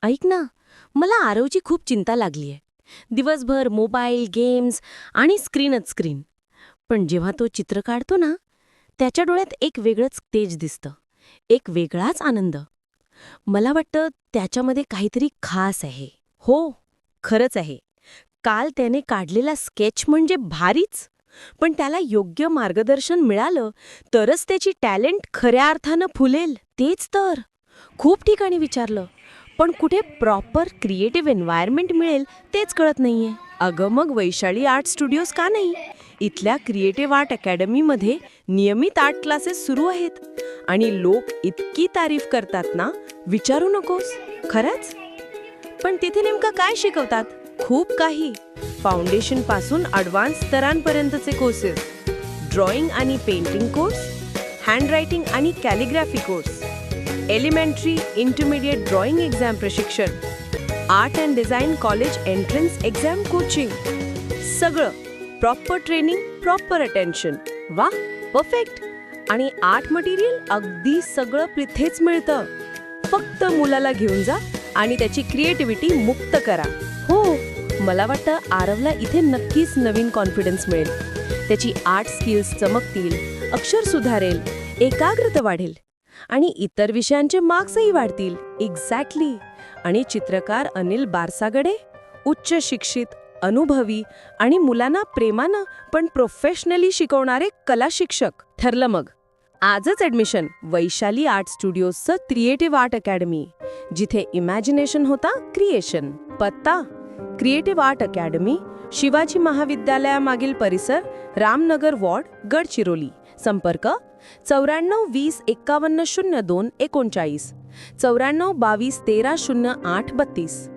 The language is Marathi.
ऐक ना, मला आरवची खूप चिंता लागलीय. दिवसभर मोबाईल, गेम्स आणि स्क्रीनच स्क्रीन. पण जेव्हा तो चित्र काढतो ना, त्याच्या डोळ्यात एक वेगळंच तेज दिसतं. एक वेगळाच आनंद. मला वाटतं त्याच्यामध्ये काहीतरी खास आहे. हो, खरंच आहे. काल त्याने काढलेला स्केच म्हणजे भारीच. पण त्याला योग्य मार्गदर्शन मिळालं तरच त्याची टॅलेंट खऱ्या अर्थानं फुलेल. तेच तर. खूप ठिकाणी विचारलं, पण कुठे प्रॉपर क्रिएटिव्ह एन्व्हायरमेंट मिळेल तेच कळत नाहीये. अगं मग वैशाली आर्ट स्टुडिओज का नाही? इथल्या क्रिएटिव्ह आर्ट अकॅडमीमध्ये नियमित आर्ट क्लासेस सुरू आहेत आणि लोक इतकी तारीफ करतात ना, विचारू नकोस. खरंच? पण तिथे नेमकं काय शिकवतात? खूप काही. फाउंडेशन पासून ॲडव्हान्स स्तरांपर्यंतचे कोर्सेस, ड्रॉइंग आणि पेंटिंग कोर्स, हँडरायटिंग आणि calligraphy course, elementary intermediate drawing exam प्रशिक्षण, art and design college entrance exam coaching. सगळं प्रॉपर ट्रेनिंग, प्रॉपर अटेन्शन. वा, परफेक्ट. आणि आर्ट मटेरियल अगदी सगळं तिथेच मिळतं. फक्त मुलाला घेऊन जा आणि त्याची क्रिएटिव्हिटी मुक्त करा. हो, मला वाटतं आरवला इथे नक्कीच नवीन कॉन्फिडन्स मिळेल. त्याची आर्ट स्किल्स चमकतील, अक्षर सुधारेल, एकाग्रता वाढेल आणि इतर विषयांचे मार्क्सही वाढतील. एक्झॅक्टली. आणि चित्रकार अनिल बारसागडे, उच्च शिक्षित, अनुभवी आणि मुलांना प्रेमानं पण प्रोफेशनली शिकवणारे कला शिक्षक. ठरलं मग. आजच ॲडमिशन वैशाली आर्ट स्टुडिओजचं क्रिएटिव्ह आर्ट अकॅडमी, जिथे इमॅजिनेशन होता क्रिएशन. पत्ता क्रिएटिव्ह आर्ट अकॅडमी, शिवाजी महाविद्यालयामागील परिसर, रामनगर वॉर्ड, गडचिरोली. संपर्क 94 20 51 02 39, 94 22 13 08 32.